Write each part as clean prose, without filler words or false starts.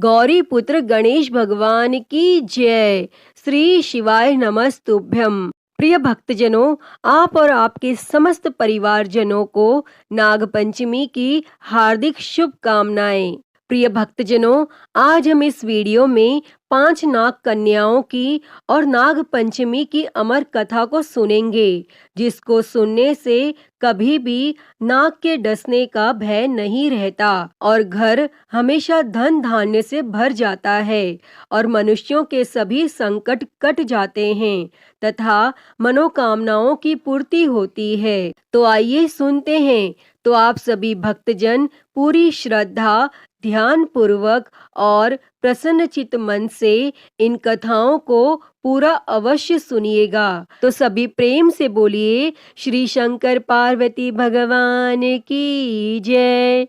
गौरी पुत्र गणेश भगवान की जय। श्री शिवाय नमस्तुभ्यम। प्रिय भक्तजनों, आप और आपके समस्त परिवारजनों को नाग पंचमी की हार्दिक शुभकामनाएं। प्रिय भक्तजनों, आज हम इस वीडियो में 5 नाग कन्याओं की और नाग पंचमी की अमर कथा को सुनेंगे, जिसको सुनने से कभी भी नाग के डसने का भय नहीं रहता और घर हमेशा धन धान्य से भर जाता है और मनुष्यों के सभी संकट कट जाते हैं तथा मनोकामनाओं की पूर्ति होती है। तो आइए सुनते हैं। तो आप सभी भक्तजन पूरी श्रद्धा, ध्यान पूर्वक और प्रसन्नचित्त मन से इन कथाओं को पूरा अवश्य सुनिएगा। तो सभी प्रेम से बोलिए श्री शंकर पार्वती भगवान की जय,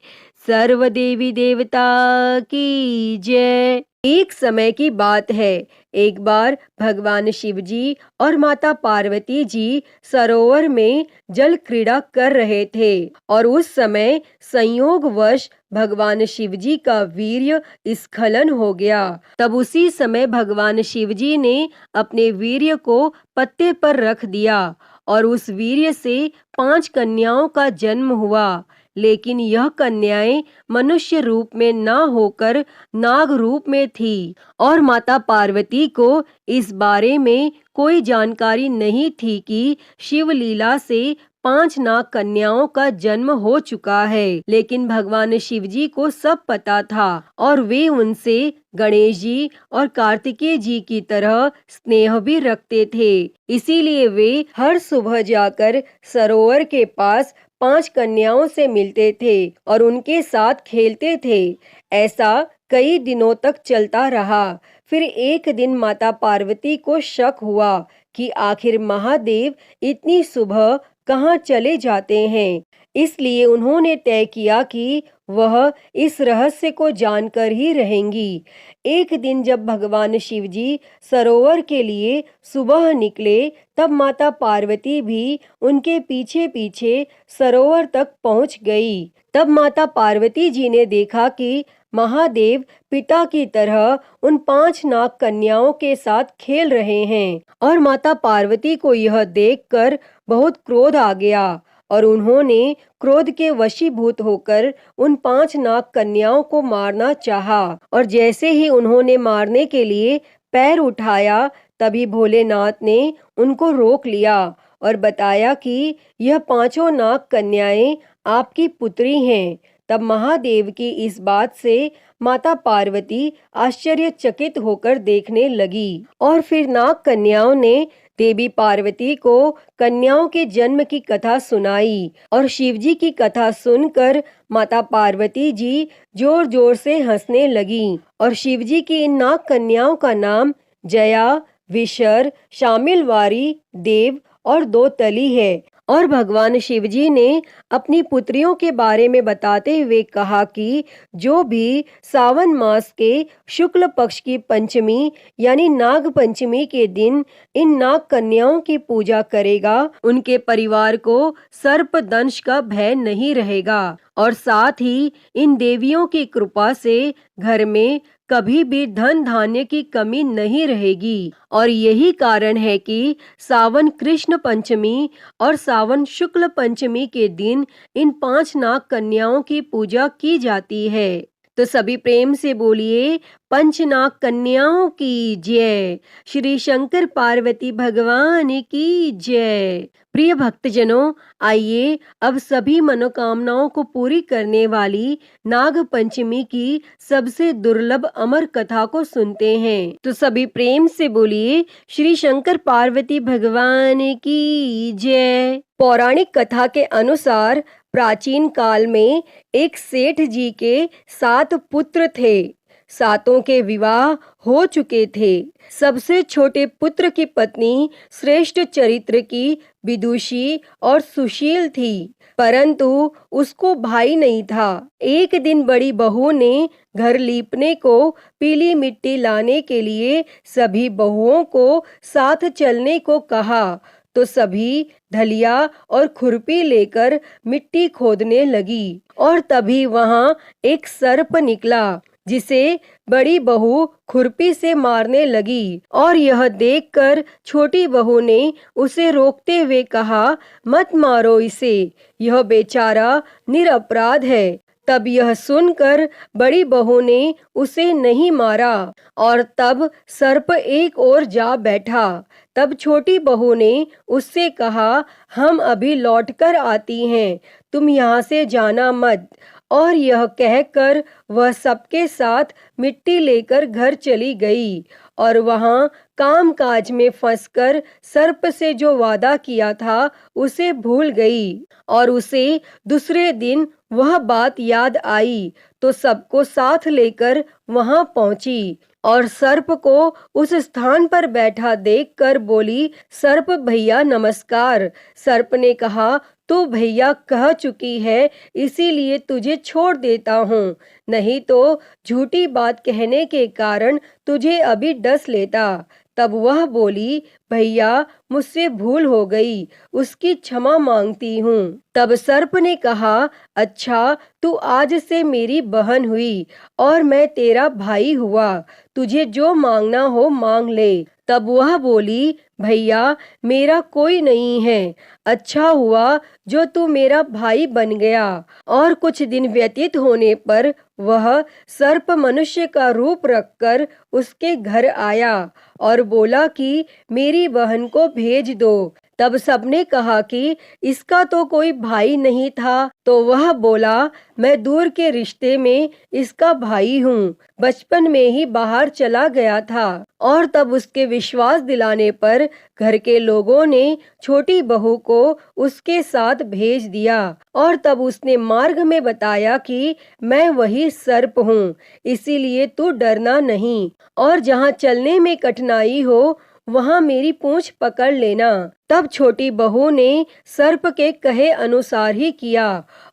सर्व देवी देवता की जय। एक समय की बात है, एक बार भगवान शिव जी और माता पार्वती जी सरोवर में जल क्रीड़ा कर रहे थे और उस समय संयोगवश भगवान शिव जी का वीर्य स्खलन हो गया। तब उसी समय भगवान शिव जी ने अपने वीर्य को पत्ते पर रख दिया और उस वीर्य से 5 कन्याओं का जन्म हुआ। लेकिन यह कन्याएं मनुष्य रूप में न होकर नाग रूप में थी और माता पार्वती को इस बारे में कोई जानकारी नहीं थी कि शिव लीला से 5 नाग कन्याओं का जन्म हो चुका है। लेकिन भगवान शिव जी को सब पता था और वे उनसे गणेश जी और कार्तिकेय जी की तरह स्नेह भी रखते थे। इसीलिए वे हर सुबह जाकर सरोवर के पास 5 कन्याओं से मिलते थे और उनके साथ खेलते थे। ऐसा कई दिनों तक चलता रहा। फिर एक दिन माता पार्वती को शक हुआ कि आखिर महादेव इतनी सुबह कहाँ चले जाते हैं। इसलिए उन्होंने तय किया कि वह इस रहस्य को जानकर ही रहेंगी। एक दिन जब भगवान शिव जी सरोवर के लिए सुबह निकले, तब माता पार्वती भी उनके पीछे पीछे सरोवर तक पहुंच गई। तब माता पार्वती जी ने देखा कि महादेव पिता की तरह उन 5 नाग कन्याओं के साथ खेल रहे हैं और माता पार्वती को यह देखकर बहुत क्रोध आ गया और उन्होंने क्रोध के वशीभूत होकर उन 5 नाग कन्याओं को मारना चाहा। और जैसे ही उन्होंने मारने के लिए पैर उठाया, तभी भोलेनाथ ने उनको रोक लिया और बताया कि यह 5 नाग कन्याएं आपकी पुत्री हैं। तब महादेव की इस बात से माता पार्वती आश्चर्यचकित होकर देखने लगी और फिर नाग कन्याओं ने देवी पार्वती को कन्याओं के जन्म की कथा सुनाई और शिवजी की कथा सुनकर माता पार्वती जी जोर जोर से हंसने लगी। और शिवजी की इन नाग कन्याओं का नाम जया, विशर, शामिलवारी, देव और दोतली है। और भगवान शिवजी ने अपनी पुत्रियों के बारे में बताते हुए कहा कि जो भी सावन मास के शुक्ल पक्ष की पंचमी यानी नाग पंचमी के दिन इन नाग कन्याओं की पूजा करेगा, उनके परिवार को सर्प दंश का भय नहीं रहेगा और साथ ही इन देवियों की कृपा से घर में कभी भी धन धान्य की कमी नहीं रहेगी। और यही कारण है कि सावन कृष्ण पंचमी और सावन शुक्ल पंचमी के दिन इन 5 नाग कन्याओं की पूजा की जाती है। तो सभी प्रेम से बोलिए पंचनाग कन्याओं की जय, श्री शंकर पार्वती भगवान की जय। प्रिय भक्तजनों, आइए अब सभी मनोकामनाओं को पूरी करने वाली नाग पंचमी की सबसे दुर्लभ अमर कथा को सुनते हैं। तो सभी प्रेम से बोलिए श्री शंकर पार्वती भगवान की जय। पौराणिक कथा के अनुसार प्राचीन काल में एक सेठ जी के 7 पुत्र थे। 7 के विवाह हो चुके थे। सबसे छोटे पुत्र की पत्नी श्रेष्ठ चरित्र की, विदुषी और सुशील थी, परंतु उसको भाई नहीं था। एक दिन बड़ी बहू ने घर लीपने को पीली मिट्टी लाने के लिए सभी बहुओं को साथ चलने को कहा, तो सभी धलिया और खुरपी लेकर मिट्टी खोदने लगी और तभी वहां एक सर्प निकला जिसे बड़ी बहू खुरपी से मारने लगी। और यह देखकर छोटी बहू ने उसे रोकते हुए कहा, मत मारो इसे, यह बेचारा निरपराध है। तब यह सुनकर बड़ी बहू ने उसे नहीं मारा और तब सर्प एक ओर जा बैठा। तब छोटी बहू ने उससे कहा, हम अभी लौटकर आती हैं, तुम यहाँ से जाना मत। और यह कहकर वह सबके साथ मिट्टी लेकर घर चली गई और वहाँ काम काज में फंसकर सर्प से जो वादा किया था उसे भूल गई। और उसे दूसरे दिन वह बात याद आई तो सबको साथ लेकर वहां पहुंची और सर्प को उस स्थान पर बैठा देखकर बोली, सर्प भैया नमस्कार। सर्प ने कहा, तू भैया कह चुकी है इसीलिए तुझे छोड़ देता हूँ, नहीं तो झूठी बात कहने के कारण तुझे अभी डस लेता। तब वह बोली, भैया मुझसे भूल हो गई, उसकी क्षमा मांगती हूँ। तब सर्प ने कहा, अच्छा तू आज से मेरी बहन हुई और मैं तेरा भाई हुआ, तुझे जो मांगना हो मांग ले। तब वह बोली, भैया मेरा कोई नहीं है, अच्छा हुआ जो तू मेरा भाई बन गया। और कुछ दिन व्यतीत होने पर वह सर्प मनुष्य का रूप रखकर उसके घर आया और बोला कि मेरी बहन को भेज दो। तब सबने कहा कि इसका तो कोई भाई नहीं था। तो वह बोला, मैं दूर के रिश्ते में इसका भाई हूँ, बचपन में ही बाहर चला गया था। और तब उसके विश्वास दिलाने पर घर के लोगों ने छोटी बहू को उसके साथ भेज दिया। और तब उसने मार्ग में बताया कि मैं वही सर्प हूँ, इसीलिए तू डरना नहीं, और जहाँ चलने में कठिनाई हो वहां मेरी पूंछ पकड़ लेना। तब छोटी बहू ने सर्प के कहे अनुसार ही किया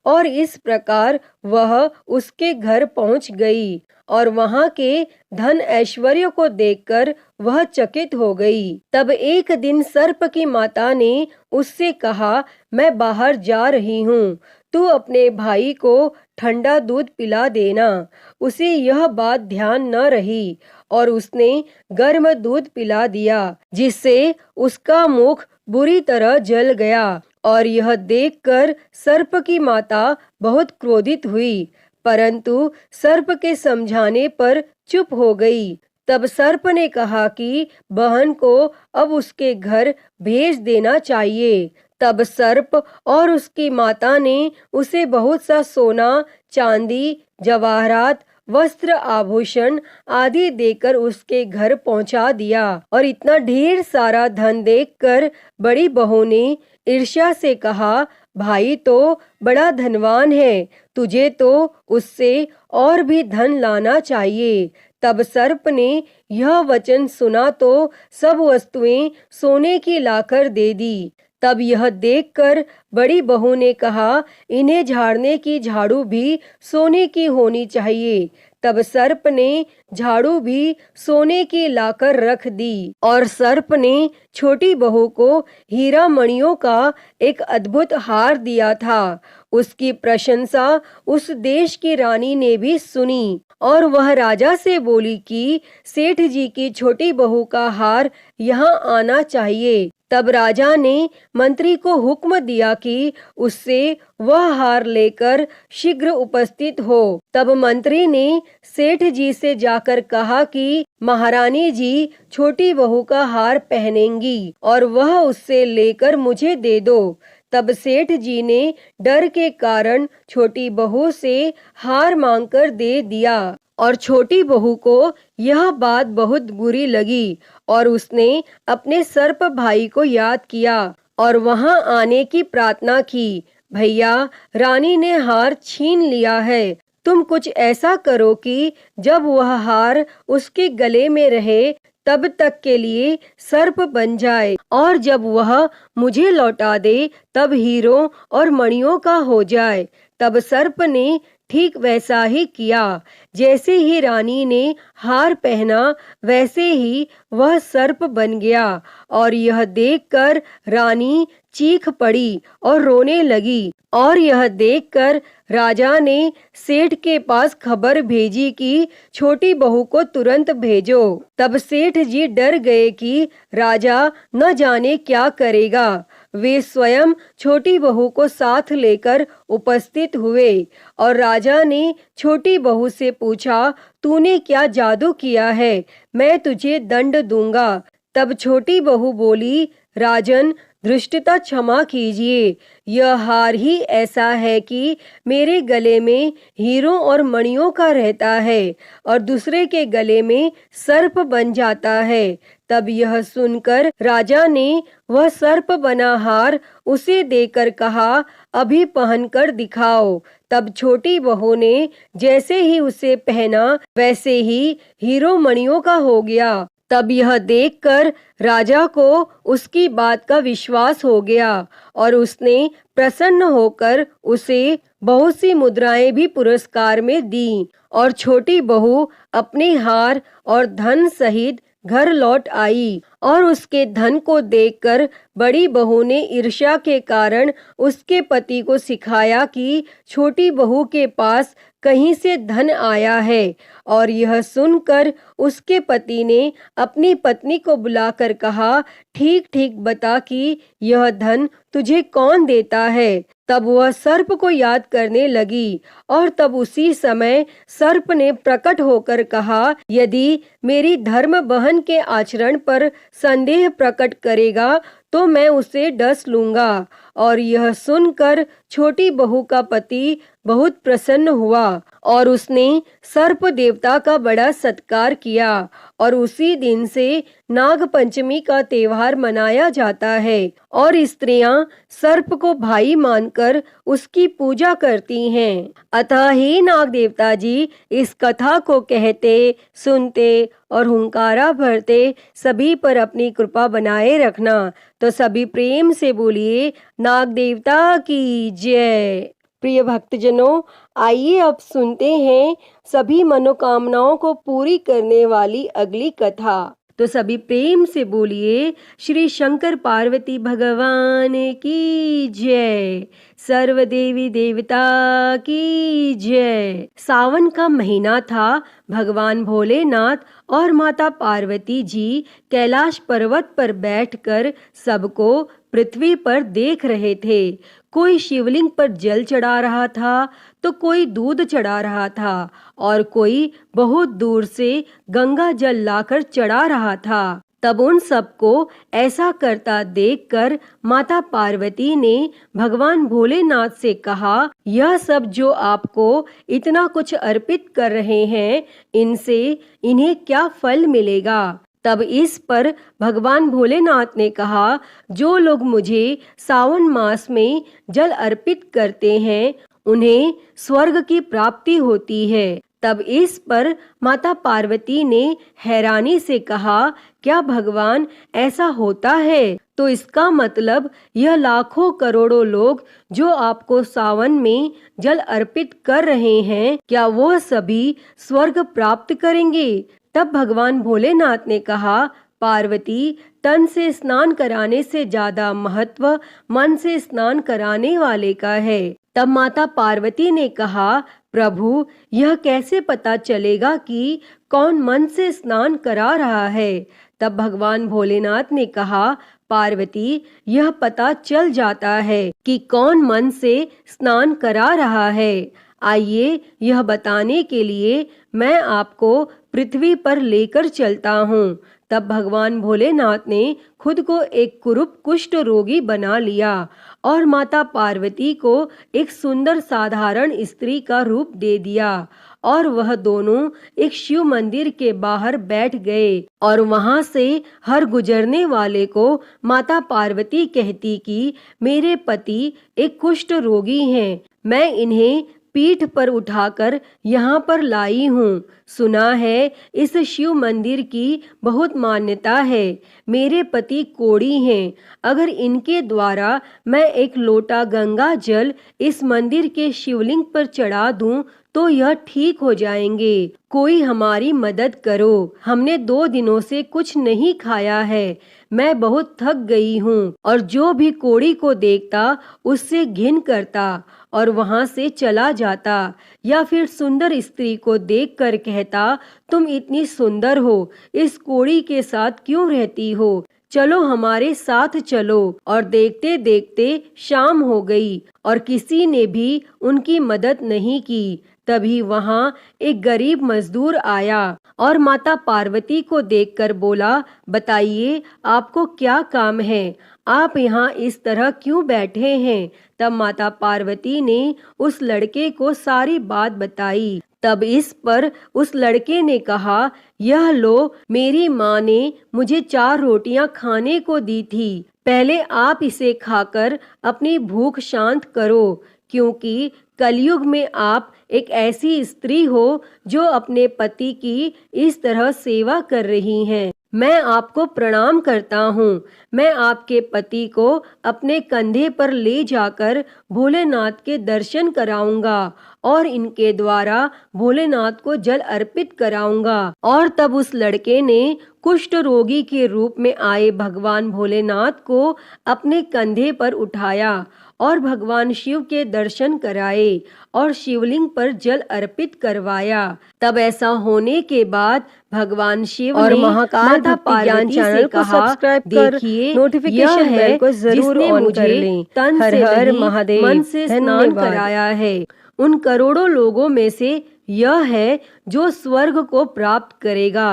और इस प्रकार वह उसके घर पहुंच गई और वहां के धन ऐश्वर्य को देखकर वह चकित हो गई। तब एक दिन सर्प की माता ने उससे कहा, मैं बाहर जा रही हूँ, तू अपने भाई को ठंडा दूध पिला देना। उसे यह बात ध्यान न रही और उसने गर्म दूध पिला दिया, जिससे उसका मुख बुरी तरह जल गया। और यह देखकर सर्प की माता बहुत क्रोधित हुई, परंतु सर्प के समझाने पर चुप हो गई। तब सर्प ने कहा कि बहन को अब उसके घर भेज देना चाहिए। तब सर्प और उसकी माता ने उसे बहुत सा सोना, चांदी, जवाहरात, वस्त्र, आभूषण आदि देकर उसके घर पहुंचा दिया। और इतना ढेर सारा धन देखकर बड़ी बहू ने ईर्ष्या से कहा, भाई तो बड़ा धनवान है, तुझे तो उससे और भी धन लाना चाहिए। तब सर्प ने यह वचन सुना तो सब वस्तुएं सोने की लाकर दे दी। तब यह देखकर बड़ी बहू ने कहा, इन्हें झाड़ने की झाड़ू भी सोने की होनी चाहिए। तब सर्प ने झाड़ू भी सोने की लाकर रख दी और सर्प ने छोटी बहू को हीरा मणियों का एक अद्भुत हार दिया था। उसकी प्रशंसा उस देश की रानी ने भी सुनी और वह राजा से बोली कि सेठ जी की छोटी बहू का हार यहाँ आना चाहिए। तब राजा ने मंत्री को हुक्म दिया कि उससे वह हार लेकर शीघ्र उपस्थित हो। तब मंत्री ने सेठ जी से जाकर कहा कि महारानी जी छोटी बहू का हार पहनेंगी और वह उससे लेकर मुझे दे दो। तब सेठ जी ने डर के कारण छोटी बहू से हार मांगकर दे दिया और छोटी बहू को यह बात बहुत बुरी लगी और उसने अपने सर्प भाई को याद किया और वहां आने की प्रार्थना की। भैया, रानी ने हार छीन लिया है, तुम कुछ ऐसा करो कि जब वह हार उसके गले में रहे तब तक के लिए सर्प बन जाए और जब वह मुझे लौटा दे तब हीरों और मणियों का हो जाए। तब सर्प ने ठीक वैसा ही किया। जैसे ही रानी ने हार पहना वैसे ही वह सर्प बन गया और यह देखकर रानी चीख पड़ी और रोने लगी। और यह देखकर राजा ने सेठ के पास खबर भेजी कि छोटी बहू को तुरंत भेजो। तब सेठ जी डर गए कि राजा न जाने क्या करेगा। वे स्वयं छोटी बहू को साथ लेकर उपस्थित हुए और राजा ने छोटी बहू से पूछा, तूने क्या जादू किया है? मैं तुझे दंड दूंगा। तब छोटी बहू बोली, राजन धृष्टता क्षमा कीजिए, यह हार ही ऐसा है कि मेरे गले में हीरों और मणियों का रहता है और दूसरे के गले में सर्प बन जाता है। तब यह सुनकर राजा ने वह सर्प बना हार उसे देकर कहा, अभी पहनकर दिखाओ। तब छोटी बहू ने जैसे ही उसे पहना वैसे ही हीरो मणियों का हो गया। तब यह देखकर राजा को उसकी बात का विश्वास हो गया और उसने प्रसन्न होकर उसे बहुत सी मुद्राएं भी पुरस्कार में दी और छोटी बहू अपने हार और धन सहित घर लौट आई। और उसके धन को देखकर बड़ी बहू ने ईर्ष्या के कारण उसके पति को सिखाया कि छोटी बहू के पास कहीं से धन आया है। और यह सुनकर उसके पति ने अपनी पत्नी को बुलाकर कहा, ठीक ठीक बता कि यह धन तुझे कौन देता है। तब वह सर्प को याद करने लगी और तब उसी समय सर्प ने प्रकट होकर कहा, यदि मेरी धर्म बहन के आचरण पर संदेह प्रकट करेगा तो मैं उसे डस लूंगा। और यह सुनकर छोटी बहू का पति बहुत प्रसन्न हुआ और उसने सर्प देवता का बड़ा सत्कार किया और उसी दिन से नाग पंचमी का त्योहार मनाया जाता है और स्त्रियां सर्प को भाई मानकर उसकी पूजा करती हैं। अतः हे नाग देवता जी, इस कथा को कहते, सुनते और हुंकारा भरते सभी पर अपनी कृपा बनाए रखना। तो सभी प्रेम से बोलिए, नाग देवता की जय। प्रिय भक्तजनों, आइए अब सुनते हैं सभी मनोकामनाओं को पूरी करने वाली अगली कथा। तो सभी प्रेम से बोलिए, श्री शंकर पार्वती भगवान की जय, सर्व देवी देवता की जय। सावन का महीना था। भगवान भोलेनाथ और माता पार्वती जी कैलाश पर्वत पर बैठकर सबको पृथ्वी पर देख रहे थे। कोई शिवलिंग पर जल चढ़ा रहा था तो कोई दूध चढ़ा रहा था और कोई बहुत दूर से गंगा जल लाकर चढ़ा रहा था। तब उन सबको ऐसा करता देखकर माता पार्वती ने भगवान भोलेनाथ से कहा, यह सब जो आपको इतना कुछ अर्पित कर रहे हैं, इनसे इन्हें क्या फल मिलेगा? तब इस पर भगवान भोलेनाथ ने कहा, जो लोग मुझे सावन मास में जल अर्पित करते हैं उन्हें स्वर्ग की प्राप्ति होती है। तब इस पर माता पार्वती ने हैरानी से कहा, क्या भगवान ऐसा होता है? तो इसका मतलब यह लाखों करोड़ों लोग जो आपको सावन में जल अर्पित कर रहे हैं, क्या वो सभी स्वर्ग प्राप्त करेंगे? तब भगवान भोलेनाथ ने कहा, पार्वती, तन से स्नान कराने से ज्यादा महत्व मन से स्नान कराने वाले का है। तब माता पार्वती ने कहा, प्रभु, यह कैसे पता चलेगा कि कौन मन से स्नान करा रहा है? तब भगवान भोलेनाथ ने कहा, पार्वती, यह पता चल जाता है कि कौन मन से स्नान करा रहा है। आइए यह बताने के लिए मैं आपको पृथ्वी पर लेकर चलता हूँ। तब भगवान भोलेनाथ ने खुद को एक कुरूप कुष्ठ रोगी बना लिया और माता पार्वती को एक सुंदर साधारण स्त्री का रूप दे दिया और वह दोनों एक शिव मंदिर के बाहर बैठ गए और वहां से हर गुजरने वाले को माता पार्वती कहती कि मेरे पति एक कुष्ठ रोगी हैं, मैं इन्हें पीठ पर उठाकर यहाँ पर लाई हूँ। सुना है इस शिव मंदिर की बहुत मान्यता है। मेरे पति कोढ़ी हैं। अगर इनके द्वारा मैं एक लोटा गंगा जल इस मंदिर के शिवलिंग पर चढ़ा दूं तो यह ठीक हो जाएंगे। कोई हमारी मदद करो। हमने 2 दिनों से कुछ नहीं खाया है। मैं बहुत थक गई हूँ। और जो भी कोढ़ी को देखता उससे घिन करता और वहां से चला जाता, या फिर सुंदर स्त्री को देखकर कहता, तुम इतनी सुंदर हो, इस कोढ़ी के साथ क्यों रहती हो? चलो हमारे साथ चलो। और देखते देखते शाम हो गई और किसी ने भी उनकी मदद नहीं की। तभी वहां एक गरीब मजदूर आया और माता पार्वती को देखकर बोला, बताइए आपको क्या काम है? आप यहाँ इस तरह क्यों बैठे हैं? तब माता पार्वती ने उस लड़के को सारी बात बताई। तब इस पर उस लड़के ने कहा, यह लो, मेरी माँ ने मुझे 4 रोटियां खाने को दी थी। पहले आप इसे खाकर अपनी भूख शांत करो, क्योंकि कलयुग में आप एक ऐसी स्त्री हो जो अपने पति की इस तरह सेवा कर रही हैं। मैं आपको प्रणाम करता हूँ। मैं आपके पति को अपने कंधे पर ले जाकर भोलेनाथ के दर्शन कराऊंगा और इनके द्वारा भोलेनाथ को जल अर्पित कराऊंगा। और तब उस लड़के ने कुष्ठ रोगी के रूप में आए भगवान भोलेनाथ को अपने कंधे पर उठाया और भगवान शिव के दर्शन कराए और शिवलिंग पर जल अर्पित करवाया। तब ऐसा होने के बाद भगवान शिव और ने महाकाल माता भक्ति ज्ञान पार्वती चैनल से को कहा, सब्सक्राइब कर देखिए नोटिफिकेशन बेल को जरूर ऑन कर लें। तन हर से हर नहीं, महादेव। मन से स्नान धन्यवाद। कराया है। उन करोड़ों लोगों में से यह है जो स्वर्ग को प्राप्त करेगा।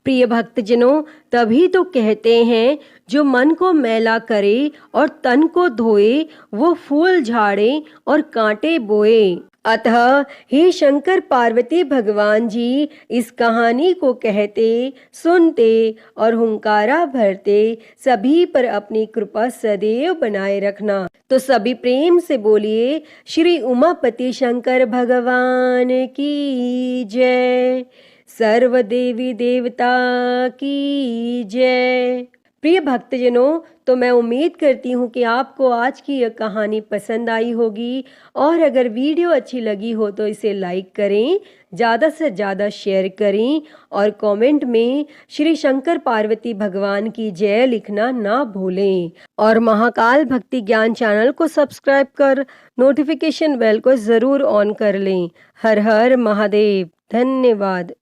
प्रिय भक्तजनों, तभी तो कहते हैं जो मन को मैला करे और तन को धोए वो फूल झाड़े और कांटे बोए। अतः हे शंकर पार्वती भगवान जी इस कहानी को कहते, सुनते और हुंकारा भरते सभी पर अपनी कृपा सदैव बनाए रखना। तो सभी प्रेम से बोलिए श्री उमापति शंकर भगवान की जय। सर्व देवी देवता की जय। प्रिय भक्तजनों, तो मैं उम्मीद करती हूँ कि आपको आज की यह कहानी पसंद आई होगी। और अगर वीडियो अच्छी लगी हो तो इसे लाइक करें, ज़्यादा से ज़्यादा शेयर करें और कमेंट में श्री शंकर पार्वती भगवान की जय लिखना ना भूलें। और महाकाल भक्ति ज्ञान चैनल को सब्सक्राइब कर नोटिफिकेशन बेल को ज़रूर ऑन कर लें। हर हर महादेव। धन्यवाद।